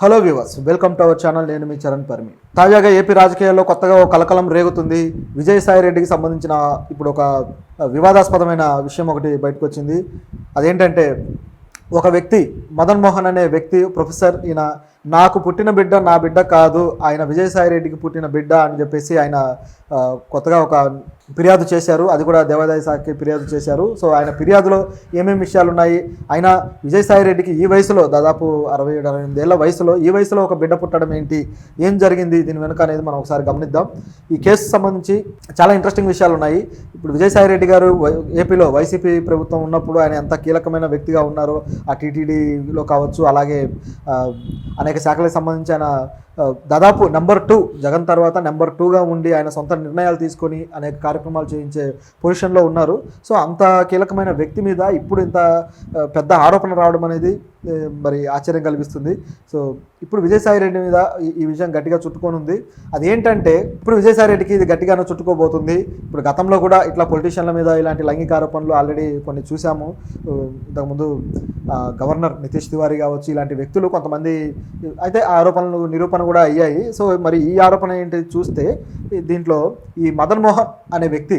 Hello viewers, welcome to our channel. నేను మీ చరణ్ పర్మి. తాజాగా AP రాజకీయాల్లో కొత్తగా ఒక కలకలం రేగుతుంది. విజయసాయి రెడ్డికి సంబంధించిన ఇప్పుడు ఒక వివాదాస్పదమైన విషయం ఒకటి బయటకు వచ్చింది. అదేంటంటే ఒక వ్యక్తి మదన్ మోహన్ అనే వ్యక్తి ప్రొఫెసర్, ఈయన నాకు పుట్టిన బిడ్డ నా బిడ్డ కాదు, ఆయన విజయసాయి రెడ్డికి పుట్టిన బిడ్డ అని చెప్పేసి ఆయన కొత్తగా ఒక ఫిర్యాదు చేశారు. అది కూడా దేవాదాయ శాఖకి ఫిర్యాదు చేశారు. సో ఆయన ఫిర్యాదులో ఏమేమి విషయాలు ఉన్నాయి, ఆయన విజయసాయి రెడ్డికి ఈ వయసులో దాదాపు 67-68 ఏళ్ల వయసులో ఈ వయసులో ఒక బిడ్డ పుట్టడం ఏంటి, ఏం జరిగింది దీని వెనుక అనేది మనం ఒకసారి గమనిద్దాం. ఈ కేసు సంబంధించి చాలా ఇంట్రెస్టింగ్ విషయాలు ఉన్నాయి. ఇప్పుడు విజయసాయి రెడ్డి గారు ఏపీలో వైసీపీ ప్రభుత్వం ఉన్నప్పుడు ఆయన ఎంత కీలకమైన వ్యక్తిగా ఉన్నారో, ఆ టీటీడీలో కావచ్చు, అలాగే అనేక శాఖలకు సంబంధించి ఆయన దాదాపు నెంబర్ 2 జగన్ తర్వాత నెంబర్ 2గా ఉండి ఆయన సొంత నిర్ణయాలు తీసుకొని అనేక కార్యక్రమాలు చేయించే పొజిషన్లో ఉన్నారు. సో అంత కీలకమైన వ్యక్తి మీద ఇప్పుడు ఇంత పెద్ద ఆరోపణ రావడం అనేది మరి ఆశ్చర్యం కలిగిస్తుంది. సో ఇప్పుడు విజయసాయి రెడ్డి మీద ఈ విషయం గట్టిగా చుట్టుకొని ఉంది. అదేంటంటే ఇప్పుడు విజయసాయి రెడ్డికి ఇది గట్టిగానే చుట్టుకోబోతుంది. ఇప్పుడు గతంలో కూడా ఇట్లా పొలిటీషియన్ల మీద ఇలాంటి లైంగిక ఆరోపణలు ఆల్రెడీ కొన్ని చూసాము. ఇంతకుముందు గవర్నర్ నితీష్ తివారీ కావచ్చు, ఇలాంటి వ్యక్తులు కొంతమంది అయితే ఆ ఆరోపణలు నిరూపణ కూడా అయ్యాయి. సో మరి ఈ ఆరోపణ ఏంటి చూస్తే, దీంట్లో ఈ మదన్ మోహన్ అనే వ్యక్తి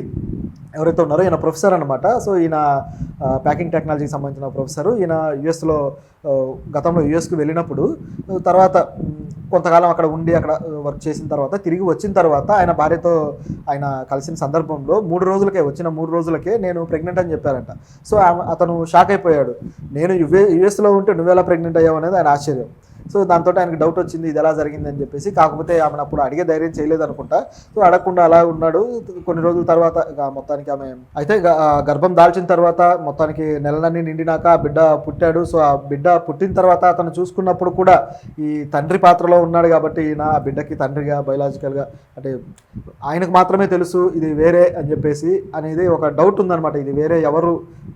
ఎవరైతే ఉన్నారో ఈయన ప్రొఫెసర్ అనమాట. సో ఈయన ప్యాకింగ్ టెక్నాలజీకి సంబంధించిన ప్రొఫెసరు. ఈయన యుఎస్లో గతంలో యుఎస్కి వెళ్ళినప్పుడు తర్వాత కొంతకాలం అక్కడ ఉండి అక్కడ వర్క్ చేసిన తర్వాత తిరిగి వచ్చిన తర్వాత ఆయన భార్యతో ఆయన కలిసిన సందర్భంలో 3 రోజులకే నేను ప్రెగ్నెంట్ అని చెప్పారంట. సో అతను షాక్ అయిపోయాడు. నేను యుఎస్లో ఉంటే నువ్వెలా ప్రెగ్నెంట్ అయ్యావు అనేది ఆయన ఆశ్చర్యం. సో దాంతో ఆయనకు డౌట్ వచ్చింది, ఇది ఎలా జరిగిందని చెప్పేసి. కాకపోతే ఆమెను అప్పుడు అడిగే ధైర్యం చేయలేదు అనుకుంటా. సో అడగకుండా అలా ఉన్నాడు. కొన్ని రోజుల తర్వాత మొత్తానికి ఆమె అయితే గర్భం దాల్చిన తర్వాత మొత్తానికి నెలలన్నీ నిండినాక ఆ బిడ్డ పుట్టాడు. సో ఆ బిడ్డ పుట్టిన తర్వాత అతను చూసుకున్నప్పుడు కూడా ఈ తండ్రి పాత్రలో ఉన్నాడు కాబట్టి ఈయన ఆ బిడ్డకి తండ్రిగా బయలాజికల్గా అంటే ఆయనకు మాత్రమే తెలుసు ఇది వేరే అని చెప్పేసి అనేది ఒక డౌట్ ఉందన్నమాట. ఇది వేరే ఎవరు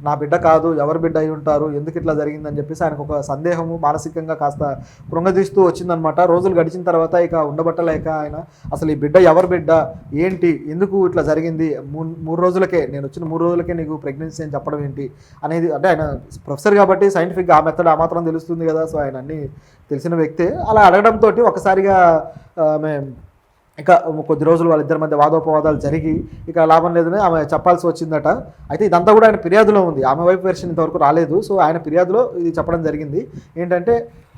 నా బిడ్డ కాదు, ఎవరు బిడ్డ అయి ఉంటారు, ఎందుకు ఇట్లా జరిగిందని చెప్పేసి ఆయనకు ఒక సందేహము మానసికంగా కాస్త కృంగదీస్తూ వచ్చిందనమాట. రోజులు గడిచిన తర్వాత ఇక ఉండబట్టలేక ఆయన అసలు ఈ బిడ్డ ఎవరి బిడ్డ ఏంటి, ఎందుకు ఇట్లా జరిగింది, 3 రోజులకే నేను వచ్చిన 3 రోజులకే నీకు ప్రెగ్నెన్సీ అని చెప్పడం ఏంటి అనేది. అంటే ఆయన ప్రొఫెసర్ కాబట్టి సైంటిఫిక్గా ఆ మెథడ్ ఆ మాత్రం తెలుస్తుంది కదా. సో ఆయన అన్నీ తెలిసిన వ్యక్తే. అలా అడగడంతో ఒకసారిగా ఆమె ఇక కొద్ది రోజులు వాళ్ళిద్దరి మధ్య వాదోపవాదాలు జరిగి ఇక లాభం లేదని ఆమె చెప్పాల్సి వచ్చిందట. అయితే ఇదంతా కూడా ఆయన ఫిర్యాదులో ఉంది, ఆమె వైపు వెర్షన్ ఇంతవరకు రాలేదు. సో ఆయన ఫిర్యాదులో ఇది చెప్పడం జరిగింది. ఏంటంటే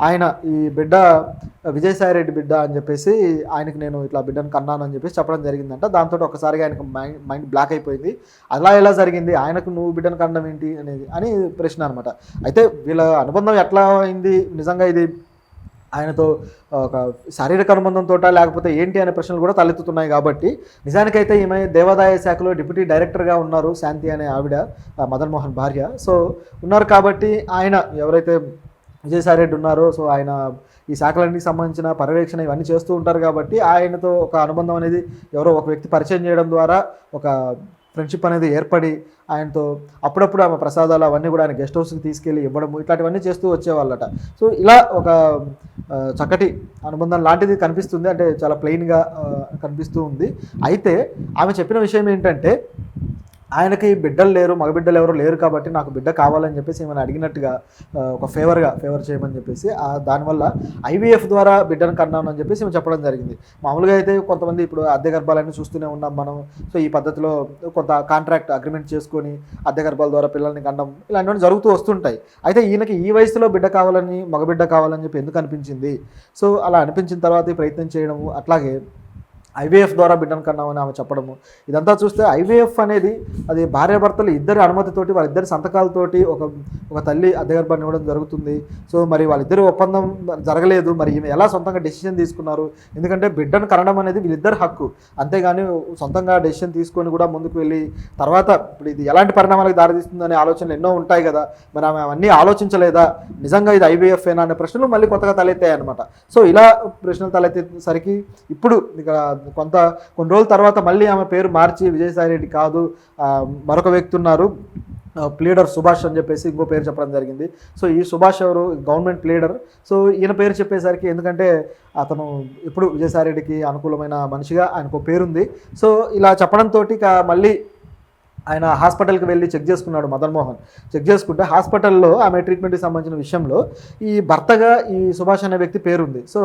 ఆయన ఈ బిడ్డ విజయసాయి రెడ్డి బిడ్డ అని చెప్పేసి ఆయనకు నేను ఇట్లా బిడ్డను కన్నాను అని చెప్పేసి చెప్పడం జరిగిందంట. దాంతో ఒకసారిగా ఆయనకు మైండ్ బ్లాక్ అయిపోయింది. అలా ఎలా జరిగింది, ఆయనకు నువ్వు బిడ్డను కనడం ఏంటి అనేది అని ప్రశ్న అనమాట. అయితే వీళ్ళ అనుబంధం ఎట్లా అయింది, నిజంగా ఇది ఆయనతో ఒక శారీరక అనుబంధంతో లేకపోతే ఏంటి అనే ప్రశ్నలు కూడా తలెత్తుతున్నాయి. కాబట్టి నిజానికైతే ఈమె దేవాదాయ శాఖలో డిప్యూటీ డైరెక్టర్గా ఉన్నారు, శాంతి అనే ఆవిడ, మదన్ మోహన్ భార్య. సో ఉన్నారు కాబట్టి ఆయన ఎవరైతే విజయసాయి రెడ్డి ఉన్నారో, సో ఆయన ఈ శాఖలన్నిటికి సంబంధించిన పర్యవేక్షణ ఇవన్నీ చేస్తూ ఉంటారు. కాబట్టి ఆయనతో ఒక అనుబంధం అనేది ఎవరో ఒక వ్యక్తి పరిచయం చేయడం ద్వారా ఒక ఫ్రెండ్షిప్ అనేది ఏర్పడి ఆయనతో అప్పుడప్పుడు ఆమె ప్రసాదాలు అవన్నీ కూడా ఆయన గెస్ట్ హౌస్కి తీసుకెళ్ళి ఇవ్వడము ఇట్లాంటివన్నీ చేస్తూ వచ్చేవాళ్ళట. సో ఇలా ఒక చక్కటి అనుబంధం లాంటిది కనిపిస్తుంది, అంటే చాలా ప్లెయిన్గా కనిపిస్తూ ఉంది. అయితే ఆమె చెప్పిన విషయం ఏంటంటే ఆయనకి బిడ్డలు లేరు, మగబిడ్డలు ఎవరు లేరు కాబట్టి నాకు బిడ్డ కావాలని చెప్పేసి ఏమైనా అడిగినట్టుగా ఒక ఫేవర్ చేయమని చెప్పేసి దానివల్ల ఐవీఎఫ్ ద్వారా బిడ్డను కన్నాను అని చెప్పేసి ఏమో చెప్పడం జరిగింది. మామూలుగా అయితే కొంతమంది ఇప్పుడు అద్దె గర్భాలన్నీ చూస్తూనే ఉన్నాం మనం. సో ఈ పద్ధతిలో కొంత కాంట్రాక్ట్ అగ్రిమెంట్ చేసుకొని అద్దె గర్భాల ద్వారా పిల్లల్ని కనడం ఇలాంటివన్నీ జరుగుతూ వస్తుంటాయి. అయితే ఈయనకి ఈ వయసులో బిడ్డ కావాలని, మగబిడ్డ కావాలని చెప్పి ఎందుకు అనిపించింది? సో అలా అనిపించిన తర్వాత ఈ ప్రయత్నం చేయడము, అట్లాగే ఐవీఎఫ్ ద్వారా బిడ్డను కన్నామని ఆమె చెప్పడము, ఇదంతా చూస్తే ఐవీఎఫ్ అనేది అది భార్యాభర్తలు ఇద్దరి అనుమతితోటి వాళ్ళిద్దరి సంతకాలతోటి ఒక తల్లి అద్దెగర్భాన్ని ఇవ్వడం జరుగుతుంది. సో మరి వాళ్ళిద్దరి ఒప్పందం జరగలేదు, మరి ఈమె ఎలా సొంతంగా డెసిషన్ తీసుకున్నారు? ఎందుకంటే బిడ్డను కనడం అనేది వీళ్ళిద్దరి హక్కు, అంతేగాని సొంతంగా డెసిషన్ తీసుకొని కూడా ముందుకు వెళ్ళి తర్వాత ఇప్పుడు ఇది ఎలాంటి పరిణామాలకు దారితీస్తుందనే ఆలోచనలు ఎన్నో ఉంటాయి కదా. మరి ఆమె అవన్నీ ఆలోచించలేదా? నిజంగా ఇది ఐవీఎఫ్ ఏనా అనే ప్రశ్నలు మళ్ళీ కొత్తగా తలెత్తాయి అనమాట. సో ఇలా ప్రశ్నలు తలెత్తేసరికి ఇప్పుడు ఇక కొన్ని రోజుల తర్వాత మళ్ళీ ఆమె పేరు మార్చి విజయసాయి రెడ్డి కాదు, మరొక వ్యక్తి ఉన్నారు ప్లీడర్ సుభాష్ అని చెప్పేసి ఇంకో పేరు చెప్పడం జరిగింది. సో ఈ సుభాష్ ఎవరు? Government pleader. సో ఈయన పేరు చెప్పేసరికి ఎందుకంటే అతను ఇప్పుడు విజయసాయి రెడ్డికి అనుకూలమైన మనిషిగా ఆయనకు పేరుంది. సో ఇలా చెప్పడంతో మళ్ళీ ఆయన హాస్పిటల్కి వెళ్ళి చెక్ చేసుకున్నాడు మదన్ మోహన్. చెక్ చేసుకుంటే హాస్పిటల్లో ఆమె ట్రీట్మెంట్కి సంబంధించిన విషయంలో ఈ భర్తగా ఈ సుభాష్ అనే వ్యక్తి పేరుంది. సో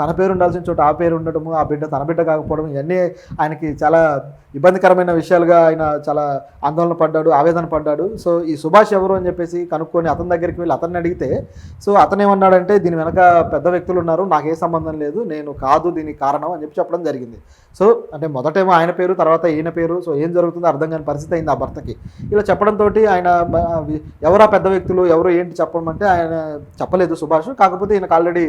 తన పేరు ఉండాల్సిన చోట ఆ పేరు ఉండడము, ఆ బిడ్డ తన బిడ్డ కాకపోవడం, ఇవన్నీ ఆయనకి చాలా ఇబ్బందికరమైన విషయాలుగా ఆయన చాలా ఆందోళన పడ్డాడు, ఆవేదన పడ్డాడు. సో ఈ సుభాష్ ఎవరు అని చెప్పేసి కనుక్కొని అతని దగ్గరికి వెళ్ళి అతన్ని అడిగితే, సో అతను ఏమన్నాడంటే దీని వెనక పెద్ద వ్యక్తులు ఉన్నారు, నాకే సంబంధం లేదు, నేను కాదు దీనికి కారణం అని చెప్పడం జరిగింది. సో అంటే మొదటేమో ఆయన పేరు, తర్వాత ఈయన పేరు. సో ఏం జరుగుతుందో అర్థం కాని పరిస్థితి అయింది ఆ భర్తకి. ఇలా చెప్పడంతో ఆయన ఎవరా పెద్ద వ్యక్తులు, ఎవరు ఏంటి చెప్పమంటే ఆయన చెప్పలేదు సుభాష్. కాకపోతే ఈయనకు ఆల్రెడీ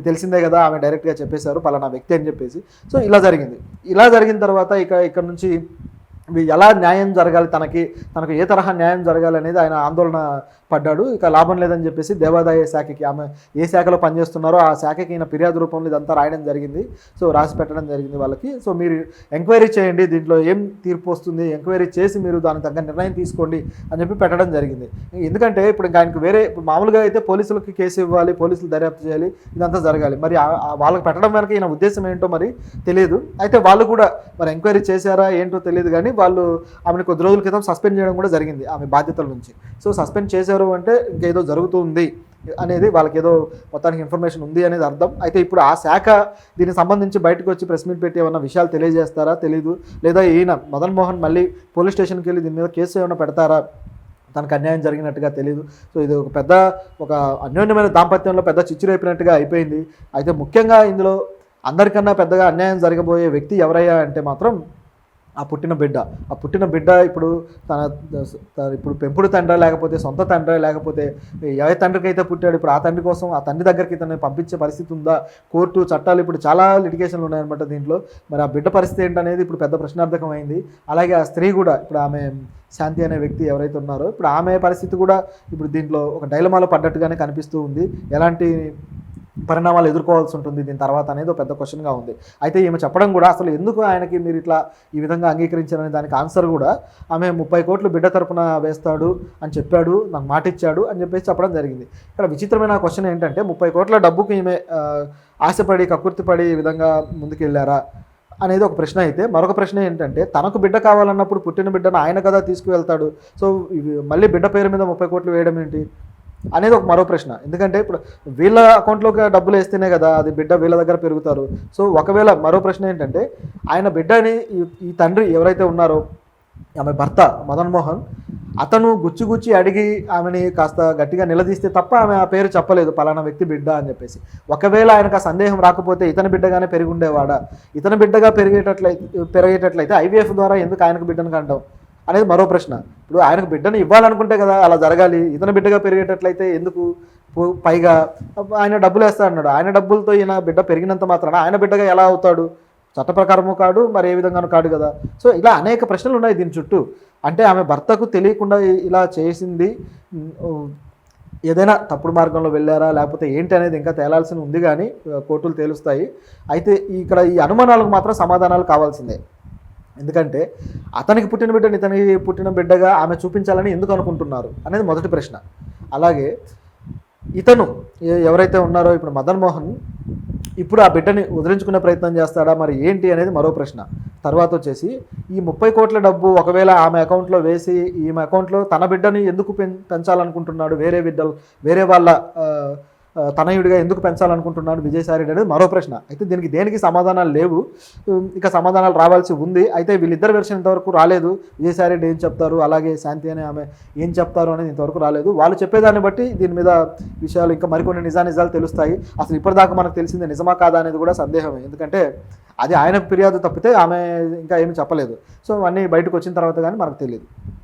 తెలిసిందే కదా, ఆమె డైరెక్ట్గా చెప్పేశారు పలానా వ్యక్తి అని చెప్పేసి. సో ఇలా జరిగింది. ఇలా జరిగిన తర్వాత ఇక్కడ నుంచి ఎలా న్యాయం జరగాలి, తనకు ఏ తరహా న్యాయం జరగాలి అనేది ఆయన ఆందోళన పడ్డాడు. ఇక లాభం లేదని చెప్పేసి దేవాదాయ శాఖకి, ఆమె ఏ శాఖలో పనిచేస్తున్నారో ఆ శాఖకి ఈయన ఫిర్యాదు రూపంలో ఇదంతా రాయడం జరిగింది. సో రాసి పెట్టడం జరిగింది వాళ్ళకి. సో మీరు ఎంక్వైరీ చేయండి, దీంట్లో ఏం తీర్పు వస్తుంది, ఎంక్వైరీ చేసి మీరు దానికి తగ్గ నిర్ణయం తీసుకోండి అని చెప్పి పెట్టడం జరిగింది. ఎందుకంటే ఇప్పుడు ఇంకా ఆయనకు ఇప్పుడు మామూలుగా అయితే పోలీసులకి కేసు ఇవ్వాలి, పోలీసులు దర్యాప్తు చేయాలి, ఇదంతా జరగాలి. మరి వాళ్ళకి పెట్టడం వెనక ఈయన ఉద్దేశం ఏంటో మరి తెలియదు. అయితే వాళ్ళు కూడా మరి ఎంక్వైరీ చేశారా ఏంటో తెలియదు, కానీ వాళ్ళు ఆమెను కొద్ది రోజుల క్రితం సస్పెండ్ చేయడం కూడా జరిగింది ఆమె బాధ్యతల నుంచి. సో సస్పెండ్ చేశారు అంటే ఇంకేదో జరుగుతుంది అనేది వాళ్ళకి ఏదో మొత్తానికి ఇన్ఫర్మేషన్ ఉంది అనేది అర్థం. అయితే ఇప్పుడు ఆ శాఖ దీనికి సంబంధించి బయటకు వచ్చి ప్రెస్ మీట్ పెట్టి ఏమన్నా విషయాలు తెలియజేస్తారా తెలీదు, లేదా ఈయన మదన్ మోహన్ మళ్ళీ పోలీస్ స్టేషన్కి వెళ్ళి దీని మీద కేసు ఏమైనా పెడతారా, తనకు అన్యాయం జరిగినట్టుగా తెలియదు. సో ఇది ఒక అన్యోన్యమైన దాంపత్యంలో పెద్ద చిచ్చురేపినట్టుగా అయిపోయింది. అయితే ముఖ్యంగా ఇందులో అందరికన్నా పెద్దగా అన్యాయం జరగబోయే వ్యక్తి ఎవరయ్యా అంటే మాత్రం ఆ పుట్టిన బిడ్డ ఇప్పుడు ఇప్పుడు పెంపుడు తండ్రి లేకపోతే సొంత తండ్రి, లేకపోతే ఏ తండ్రికి అయితే పుట్టాడు ఇప్పుడు ఆ తండ్రి కోసం ఆ తండ్రి దగ్గరికి తనని పంపించే పరిస్థితి ఉందా, కోర్టు చట్టాలు ఇప్పుడు చాలా లిటిగేషన్లు ఉన్నాయన్నమాట దీంట్లో. మరి ఆ బిడ్డ పరిస్థితి ఏంటనేది ఇప్పుడు పెద్ద ప్రశ్నార్థకం అయింది. అలాగే ఆ స్త్రీ కూడా, ఇప్పుడు ఆమె శాంతి అనే వ్యక్తి ఎవరైతే ఉన్నారో ఇప్పుడు ఆమె పరిస్థితి కూడా ఇప్పుడు దీంట్లో ఒక డైలమాలో పడ్డట్టుగానే కనిపిస్తూ ఉంది. ఎలాంటి పరిణామాలు ఎదుర్కోవాల్సి ఉంటుంది దీని తర్వాత అనేది ఒక పెద్ద క్వశ్చన్గా ఉంది. అయితే ఈమె చెప్పడం కూడా అసలు ఎందుకు ఆయనకి మీరు ఇట్లా ఈ విధంగా అంగీకరించారనే దానికి ఆన్సర్ కూడా ఆమె 30 కోట్లు బిడ్డ తరపున వేస్తాడు అని చెప్పాడు, నాకు మాట ఇచ్చాడు అని చెప్పేసి చెప్పడం జరిగింది. ఇక్కడ విచిత్రమైన క్వశ్చన్ ఏంటంటే 30 కోట్ల డబ్బుకి ఈమె ఆశపడి కక్కుర్తిపడి ఈ విధంగా ముందుకు వెళ్ళారా అనేది ఒక ప్రశ్న. అయితే మరొక ప్రశ్న ఏంటంటే తనకు బిడ్డ కావాలన్నప్పుడు పుట్టిన బిడ్డను ఆయన కదా తీసుకువెళ్తాడు, సో మళ్ళీ బిడ్డ పేరు మీద 30 కోట్లు వేయడం ఏంటి అనేది ఒక మరో ప్రశ్న. ఎందుకంటే ఇప్పుడు వీళ్ళ అకౌంట్లోకి డబ్బులు వేస్తేనే కదా అది బిడ్డ వీళ్ళ దగ్గర పెరుగుతారు. సో ఒకవేళ మరో ప్రశ్న ఏంటంటే ఆయన బిడ్డని ఈ తండ్రి ఎవరైతే ఉన్నారో ఆమె భర్త మదన్ మోహన్, అతను గుచ్చి అడిగి ఆమెని కాస్త గట్టిగా నిలదీస్తే తప్ప ఆమె ఆ పేరు చెప్పలేదు పలానా వ్యక్తి బిడ్డ అని చెప్పేసి. ఒకవేళ ఆయనకు ఆ సందేహం రాకపోతే ఇతని బిడ్డగానే పెరిగి ఉండేవాడా, ఇతని బిడ్డగా పెరిగేటట్లయితే ఐవీఎఫ్ ద్వారా ఎందుకు ఆయనకు బిడ్డను కంటాం అనేది మరో ప్రశ్న. ఇప్పుడు ఆయనకు బిడ్డను ఇవ్వాలనుకుంటే కదా అలా జరగాలి, ఇతని బిడ్డగా పెరిగేటట్లయితే ఎందుకు? పైగా ఆయన డబ్బులు వేస్తా అన్నాడు, ఆయన డబ్బులతో ఈయన బిడ్డ పెరిగినంత మాత్రాన ఆయన బిడ్డగా ఎలా అవుతాడు? చట్ట ప్రకారము కాడు, మరి ఏ విధంగానూ కాడు కదా. సో ఇలా అనేక ప్రశ్నలు ఉన్నాయి దీని చుట్టూ. అంటే ఆమె భర్తకు తెలియకుండా ఇలా చేసింది ఏదైనా తప్పుడు మార్గంలో వెళ్ళారా లేకపోతే ఏంటి అనేది ఇంకా తేలాల్సి ఉంది, కానీ కోర్టులు తేలుస్తాయి. అయితే ఇక్కడ ఈ అనుమానాలకు మాత్రం సమాధానాలు కావాల్సిందే. ఎందుకంటే అతనికి పుట్టిన బిడ్డని ఇతనికి పుట్టిన బిడ్డగా ఆమె చూపించాలని ఎందుకు అనుకుంటున్నారు అనేది మొదటి ప్రశ్న. అలాగే ఇతను ఎవరైతే ఉన్నారో ఇప్పుడు మదన్ మోహన్ ఇప్పుడు ఆ బిడ్డని వదిలించుకునే ప్రయత్నం చేస్తాడా మరి ఏంటి అనేది మరో ప్రశ్న. తర్వాత వచ్చేసి ఈ 30 కోట్ల డబ్బు ఒకవేళ ఆమె అకౌంట్లో వేసి ఈమె అకౌంట్లో తన బిడ్డని ఎందుకు పెంచాలనుకుంటున్నాడు, వేరే వాళ్ళ తనయుడిగా ఎందుకు పెంచాలనుకుంటున్నాడు విజయసాయి రెడ్డి అనేది మరో ప్రశ్న. అయితే దేనికి సమాధానాలు లేవు, ఇక సమాధానాలు రావాల్సి ఉంది. అయితే వీళ్ళిద్దరు వెర్షన్ ఇంతవరకు రాలేదు. విజయసాయి రెడ్డి ఏం చెప్తారు, అలాగే శాంతి అనే ఆమె ఏం చెప్తారు అనేది ఇంతవరకు రాలేదు. వాళ్ళు చెప్పేదాన్ని బట్టి దీని మీద విషయాలు ఇంకా మరికొన్ని నిజాలు తెలుస్తాయి. అసలు ఇప్పటిదాకా మనకు తెలిసిందే నిజమా కాదా అనేది కూడా సందేహమే. ఎందుకంటే అది ఆయన ఫిర్యాదు తప్పితే ఆమె ఇంకా ఏమీ చెప్పలేదు. సో అన్నీ బయటకు వచ్చిన తర్వాత కానీ మనకు తెలియదు.